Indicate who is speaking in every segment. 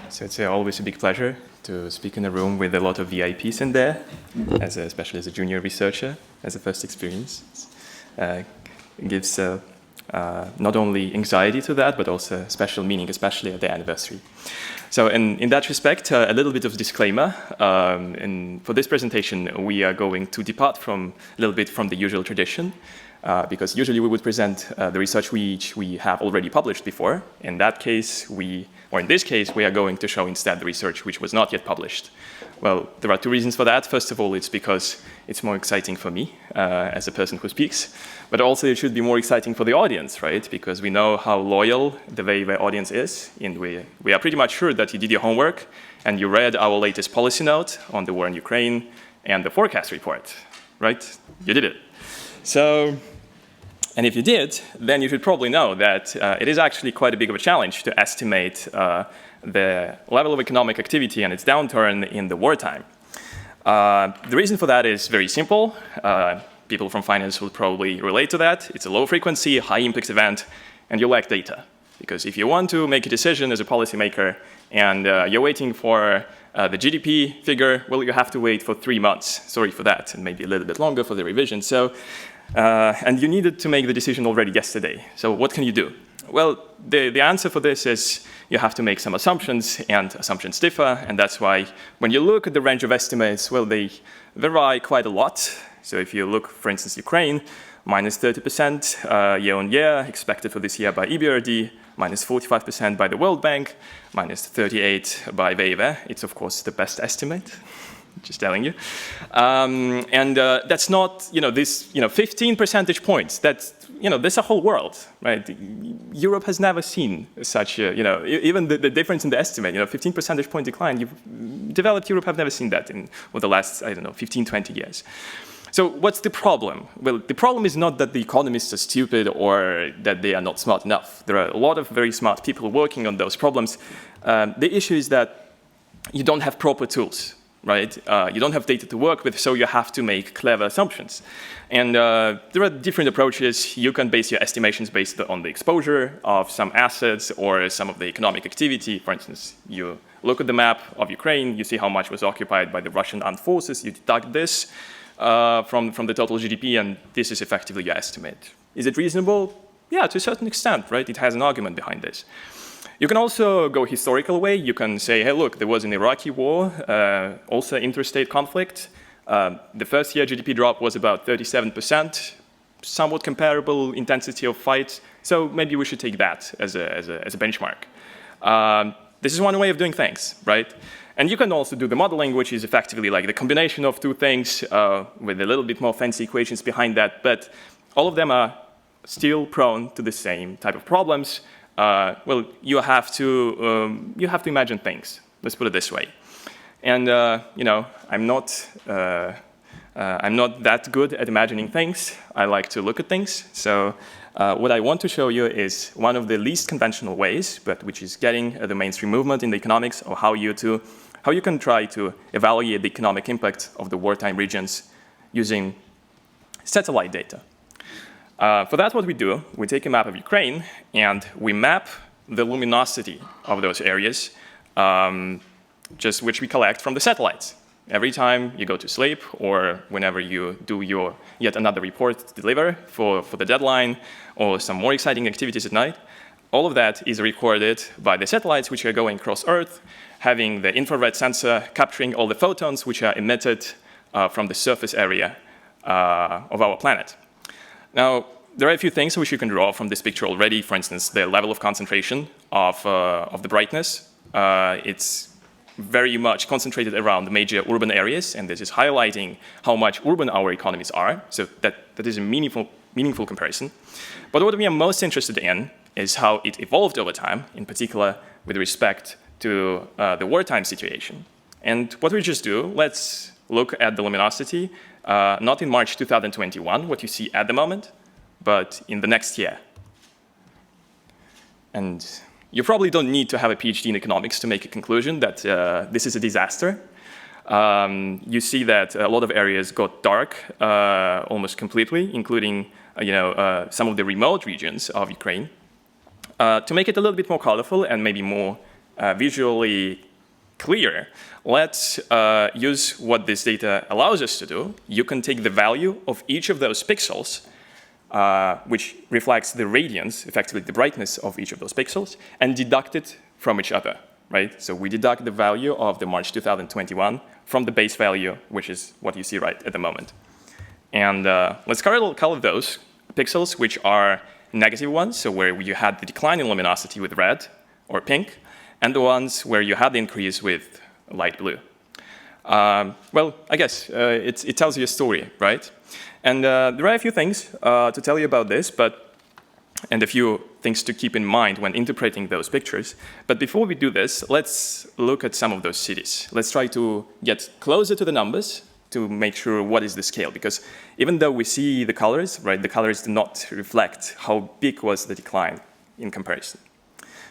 Speaker 1: So it's always a big pleasure to speak in a room with a lot of VIPs in there, especially as a junior researcher, as a first experience. It gives not only anxiety to that, but also special meaning, especially at the anniversary. So in that respect, a little bit of disclaimer. For this presentation, we are going to depart a little bit from the usual tradition, because usually we would present the research which we have already published before. In that case, in this case, we are going to show instead the research which was not yet published. Well, there are two reasons for that. First of all, it's because it's more exciting for me as a person who speaks, but also it should be more exciting for the audience, right? Because we know how loyal the wiiw audience is, and we are pretty much sure that you did your homework and you read our latest policy note on the war in Ukraine and the forecast report, right? You did it. So, and if you did, then you should probably know that it is actually quite a big of a challenge to estimate the level of economic activity and its downturn in the wartime. The reason for that is very simple. People from finance will probably relate to that. It's a low frequency, high impact event, and you lack data. Because if you want to make a decision as a policymaker and you're waiting for the GDP figure, well, you have to wait for 3 months. Sorry for that, and maybe a little bit longer for the revision. So, and you needed to make the decision already yesterday. So what can you do? Well, the answer for this is you have to make some assumptions, and assumptions differ, and that's why when you look at the range of estimates, well, they vary quite a lot. So if you look, for instance, Ukraine, minus 30% year on year, expected for this year by EBRD, minus 45% by the World Bank, minus 38% by wiiw. It's, of course, the best estimate. Just telling you. And that's not, this, 15 percentage points. That's, there's a whole world, right? Europe has never seen such, even the difference in the estimate, 15 percentage point decline. Developed Europe have never seen that in the last, 15, 20 years. So what's the problem? Well, the problem is not that the economists are stupid or that they are not smart enough. There are a lot of very smart people working on those problems. The issue is that you don't have proper tools. Right? You don't have data to work with, so you have to make clever assumptions. And there are different approaches. You can base your estimations based on the exposure of some assets or some of the economic activity. For instance, you look at the map of Ukraine, you see how much was occupied by the Russian armed forces, you deduct this from the total GDP, and this is effectively your estimate. Is it reasonable? Yeah, to a certain extent, right? It has an argument behind this. You can also go historical way. You can say, hey, look, there was an Iraqi war, also interstate conflict. The first year GDP drop was about 37%, somewhat comparable intensity of fight. So maybe we should take that as a benchmark. This is one way of doing things, right? And you can also do the modeling, which is effectively like the combination of two things with a little bit more fancy equations behind that. But all of them are still prone to the same type of problems. Well, you have to imagine things. Let's put it this way. And I'm not that good at imagining things. I like to look at things. So what I want to show you is one of the least conventional ways, but which is getting the mainstream movement in the economics of how you can try to evaluate the economic impact of the wartime regions using satellite data. For that, what we do, we take a map of Ukraine and we map the luminosity of those areas, just which we collect from the satellites. Every time you go to sleep or whenever you do your yet another report to deliver for the deadline or some more exciting activities at night, all of that is recorded by the satellites which are going across Earth, having the infrared sensor capturing all the photons which are emitted from the surface area of our planet. Now, there are a few things which you can draw from this picture already. For instance, the level of concentration of the brightness. It's very much concentrated around the major urban areas, and this is highlighting how much urban our economies are. So that is a meaningful comparison. But what we are most interested in is how it evolved over time, in particular with respect to the wartime situation. And what we just do, let's look at the luminosity, not in March 2021, what you see at the moment, but in the next year. And you probably don't need to have a PhD in economics to make a conclusion that this is a disaster. You see that a lot of areas got dark almost completely, including some of the remote regions of Ukraine. To make it a little bit more colorful and maybe more visually clear, let's use what this data allows us to do. You can take the value of each of those pixels, which reflects the radiance, effectively the brightness of each of those pixels, and deduct it from each other, right? So we deduct the value of the March 2021 from the base value, which is what you see right at the moment. And let's color those pixels, which are negative ones, so where you had the decline in luminosity with red or pink, and the ones where you had the increase with light blue. Well, I guess it tells you a story, right? And there are a few things to tell you about this, and a few things to keep in mind when interpreting those pictures. But before we do this, let's look at some of those cities. Let's try to get closer to the numbers to make sure what is the scale. Because even though we see the colors, right, the colors do not reflect how big was the decline in comparison.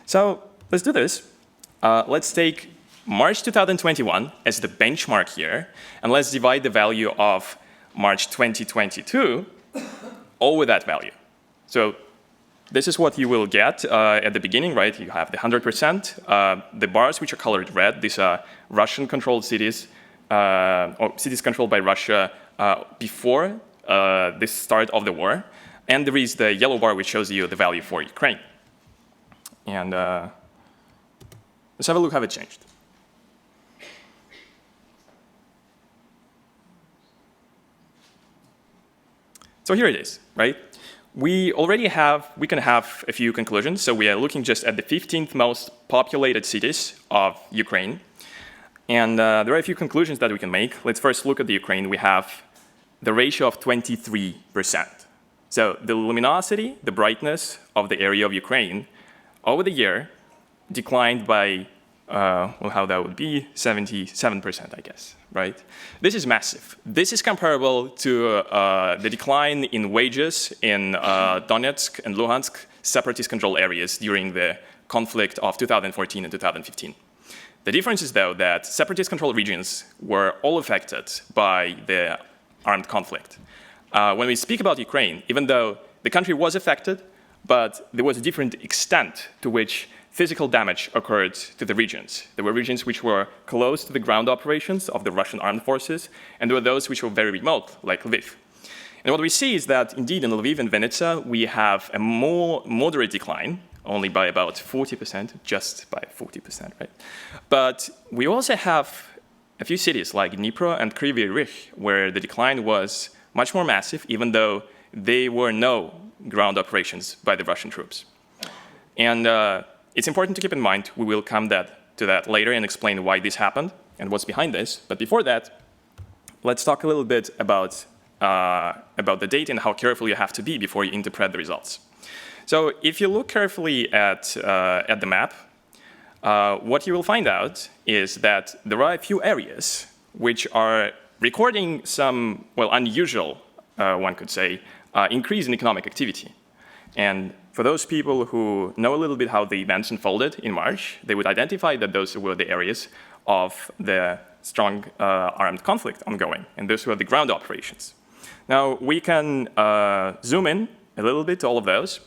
Speaker 1: So let's do this. Let's take March 2021 as the benchmark year, and let's divide the value of March 2022 over that value. So this is what you will get at the beginning, right? You have the 100%. The bars which are colored red, these are Russian-controlled cities, or cities controlled by Russia before the start of the war. And there is the yellow bar which shows you the value for Ukraine. And let's have a look how it changed. So here it is, right? We can have a few conclusions. So we are looking just at the 15th most populated cities of Ukraine. And there are a few conclusions that we can make. Let's first look at the Ukraine. We have the ratio of 23%. So the luminosity, the brightness of the area of Ukraine over the year declined by, well, how that would be, 77%, I guess, right? This is massive. This is comparable to the decline in wages in Donetsk and Luhansk separatist-controlled areas during the conflict of 2014 and 2015. The difference is, though, that separatist-controlled regions were all affected by the armed conflict. When we speak about Ukraine, even though the country was affected, but there was a different extent to which physical damage occurred to the regions. There were regions which were close to the ground operations of the Russian armed forces, and there were those which were very remote, like Lviv. And what we see is that, indeed, in Lviv and Vinnytsia, we have a more moderate decline, only by about 40%, just by 40%, right? But we also have a few cities like Dnipro and Kryvyi Rih, where the decline was much more massive, even though there were no ground operations by the Russian troops. And it's important to keep in mind, we will come to that later and explain why this happened and what's behind this. But before that, let's talk a little bit about the data and how careful you have to be before you interpret the results. So if you look carefully at the map, what you will find out is that there are a few areas which are recording some, well, unusual, one could say, increase in economic activity. And for those people who know a little bit how the events unfolded in March, they would identify that those were the areas of the strong armed conflict ongoing, and those were the ground operations. Now, we can zoom in a little bit to all of those,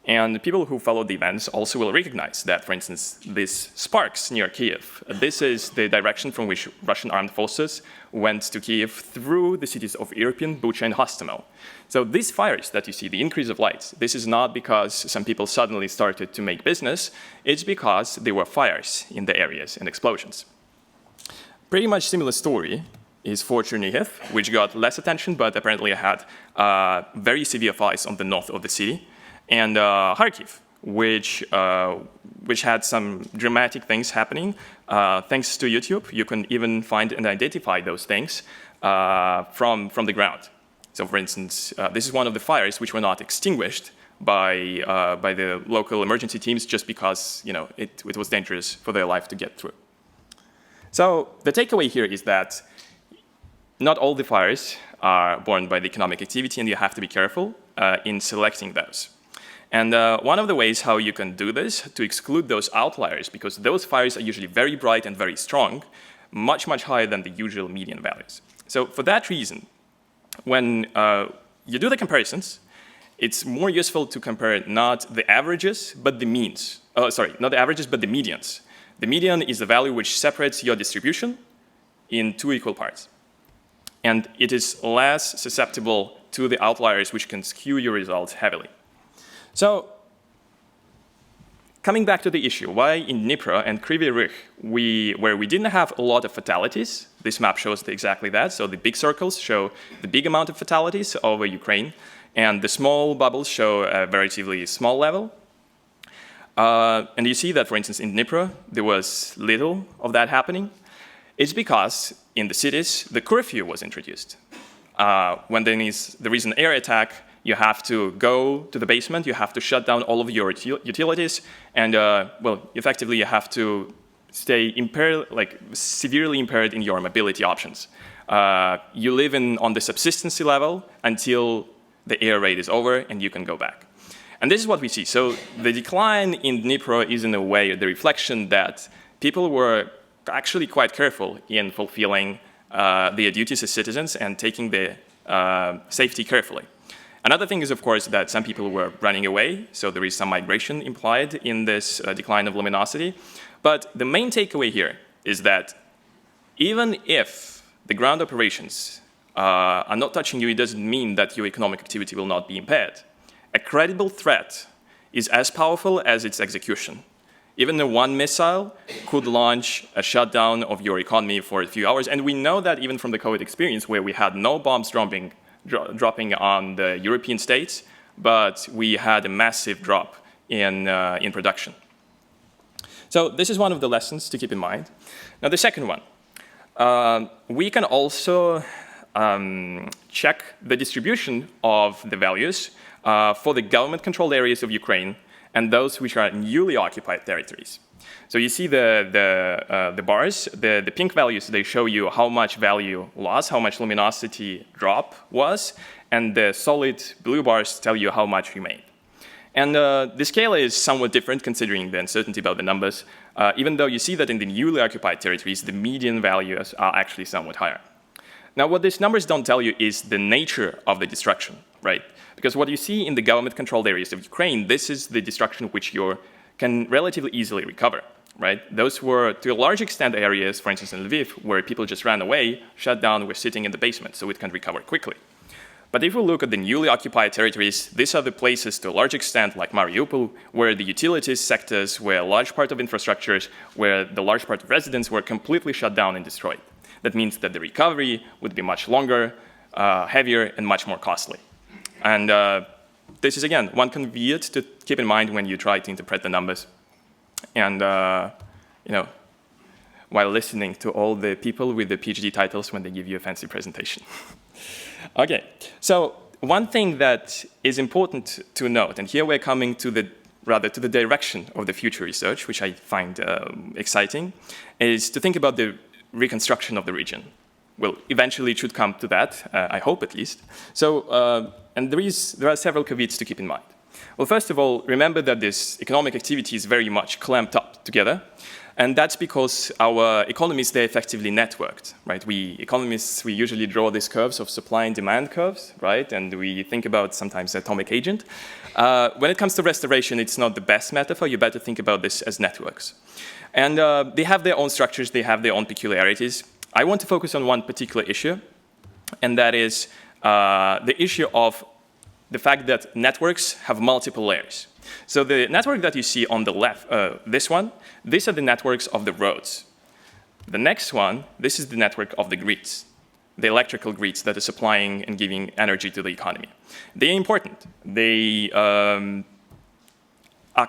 Speaker 1: and people who followed the events also will recognize that, for instance, this sparks near Kiev. This is the direction from which Russian armed forces went to Kiev through the cities of Irpin, Bucha, and Hostomel. So these fires that you see, the increase of lights, this is not because some people suddenly started to make business. It's because there were fires in the areas and explosions. Pretty much similar story is for Chernihiv, which got less attention, but apparently had very severe fires on the north of the city. And Kharkiv, which had some dramatic things happening. Thanks to YouTube, you can even find and identify those things from the ground. So, for instance, this is one of the fires which were not extinguished by the local emergency teams just because it was dangerous for their life to get through. So the takeaway here is that not all the fires are born by the economic activity, and you have to be careful in selecting those. And one of the ways how you can do this, to exclude those outliers, because those fires are usually very bright and very strong, much higher than the usual median values. So for that reason, when you do the comparisons, it's more useful to compare not the averages, but the means. Oh, sorry, not the averages, but the medians. The median is the value which separates your distribution in two equal parts. And it is less susceptible to the outliers which can skew your results heavily. So, coming back to the issue, why in Dnipro and Kryvyi Rih, where we didn't have a lot of fatalities, this map shows exactly that, so the big circles show the big amount of fatalities over Ukraine, and the small bubbles show a relatively small level. And you see that, for instance, in Dnipro, there was little of that happening. It's because in the cities, the curfew was introduced. When there is an air attack, you have to go to the basement, you have to shut down all of your utilities, and well, effectively you have to stay impaired, like severely impaired in your mobility options. You live on the subsistency level until the air raid is over and you can go back. And this is what we see. So the decline in Dnipro is in a way the reflection that people were actually quite careful in fulfilling their duties as citizens and taking their safety carefully. Another thing is, of course, that some people were running away, so there is some migration implied in this decline of luminosity. But the main takeaway here is that even if the ground operations are not touching you, it doesn't mean that your economic activity will not be impaired. A credible threat is as powerful as its execution. Even one missile could launch a shutdown of your economy for a few hours. And we know that even from the COVID experience, where we had no bombs dropping on the European states, but we had a massive drop in production. So this is one of the lessons to keep in mind. Now, the second one, we can also check the distribution of the values for the government-controlled areas of Ukraine and those which are newly occupied territories. So you see the bars, the pink values, they show you how much value loss, how much luminosity drop was, and the solid blue bars tell you how much remained. And the scale is somewhat different considering the uncertainty about the numbers, even though you see that in the newly occupied territories, the median values are actually somewhat higher. Now, what these numbers don't tell you is the nature of the destruction, right? Because what you see in the government-controlled areas of Ukraine, this is the destruction which you can relatively easily recover, right? Those were, to a large extent, areas, for instance, in Lviv, where people just ran away, shut down, were sitting in the basement, so it can recover quickly. But if we look at the newly occupied territories, these are the places, to a large extent, like Mariupol, where the utilities sectors, where a large part of infrastructures, where the large part of residents were completely shut down and destroyed. That means that the recovery would be much longer, heavier, and much more costly. And this is, again, one caveat to keep in mind when you try to interpret the numbers. And, you know, while listening to all the people with the PhD titles when they give you a fancy presentation. Okay, so one thing that is important to note, and here we're coming to the direction of the future research, which I find exciting, is to think about the reconstruction of the region. Well, eventually it should come to that, I hope at least. So, and there are several caveats to keep in mind. Well, first of all, remember that this economic activity is very much clamped up together. And that's because our economies, they're effectively networked, right? We economists, we usually draw these curves of supply and demand curves, right? And we think about sometimes atomic agent. When it comes to restoration, it's not the best metaphor. You better think about this as networks. And they have their own structures. They have their own peculiarities. I want to focus on one particular issue, and that is the issue of the fact that networks have multiple layers. So the network that you see on the left, these are the networks of the roads. The next one, this is the network of the grids, the electrical grids that are supplying and giving energy to the economy. They are important. They are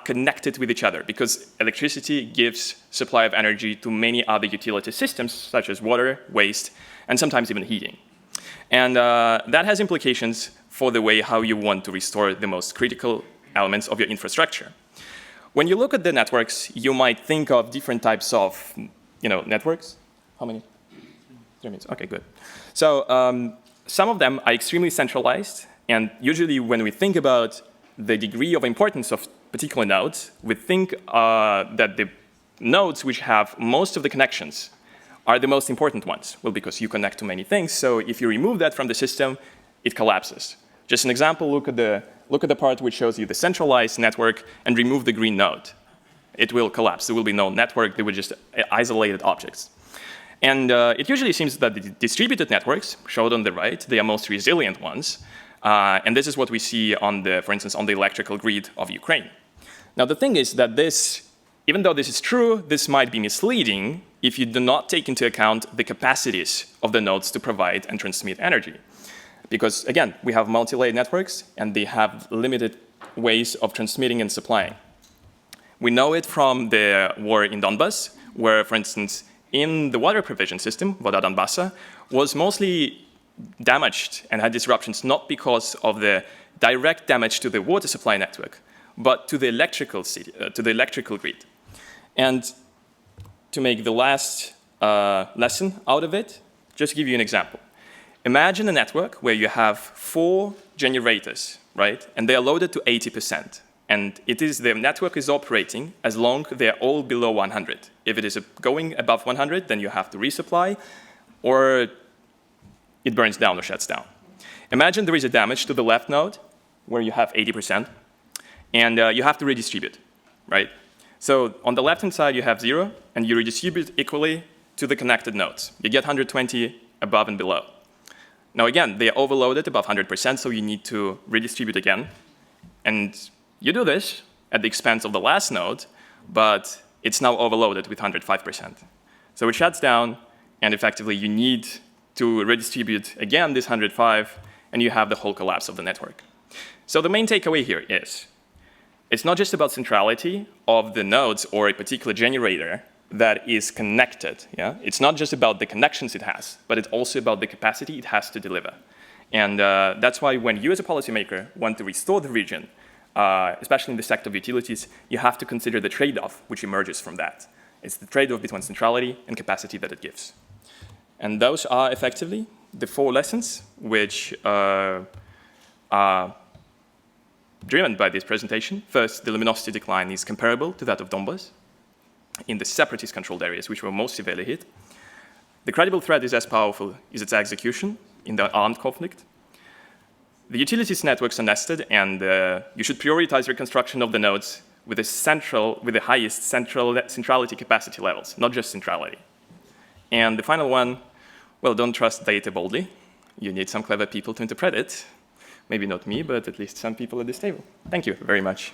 Speaker 1: connected with each other because electricity gives supply of energy to many other utility systems, such as water, waste, and sometimes even heating. And that has implications for the way how you want to restore the most critical elements of your infrastructure. When you look at the networks, you might think of different types of, networks. How many? 3 minutes. Okay, good. So some of them are extremely centralized, and usually when we think about the degree of importance of particular nodes, we think that the nodes which have most of the connections are the most important ones. Well, because you connect to many things, so if you remove that from the system, it collapses. Just an example, look at the look at the part which shows you the centralized network and remove the green node. It will collapse. There will be no network. They will just isolated objects. And it usually seems that the distributed networks, showed on the right, they are most resilient ones. And this is what we see on the, for instance, on the electrical grid of Ukraine. Now, the thing is that this, even though this is true, this might be misleading if you do not take into account the capacities of the nodes to provide and transmit energy. Because, again, we have multi-layered networks, and they have limited ways of transmitting and supplying. We know it from the war in Donbas, where, for instance, in the water provision system, Voda Donbassa, was mostly damaged and had disruptions not because of the direct damage to the water supply network, but to the electrical grid. And to make the last lesson out of it, just give you an example. Imagine a network where you have 4 generators, right? And they are loaded to 80%. And the network is operating as long as they're all below 100. If it is going above 100, then you have to resupply, or it burns down or shuts down. Imagine there is a damage to the left node, where you have 80%, and you have to redistribute, right? So on the left-hand side, you have 0, and you redistribute equally to the connected nodes. You get 120 above and below. Now again, they are overloaded above 100%, so you need to redistribute again. And you do this at the expense of the last node, but it's now overloaded with 105%. So it shuts down, and effectively you need to redistribute again this 105, and you have the whole collapse of the network. So the main takeaway here is, it's not just about centrality of the nodes or a particular generator that is connected. Yeah? It's not just about the connections it has, but it's also about the capacity it has to deliver. And that's why when you as a policymaker want to restore the region, especially in the sector of utilities, you have to consider the trade-off which emerges from that. It's the trade-off between centrality and capacity that it gives. And those are effectively the 4 lessons which are driven by this presentation. First, the luminosity decline is comparable to that of Donbas in the separatist-controlled areas, which were most severely hit. The credible threat is as powerful as its execution in the armed conflict. The utilities networks are nested, and you should prioritize reconstruction of the nodes with the highest centrality capacity levels, not just centrality. And the final one, well, don't trust data boldly. You need some clever people to interpret it. Maybe not me, but at least some people at this table. Thank you very much.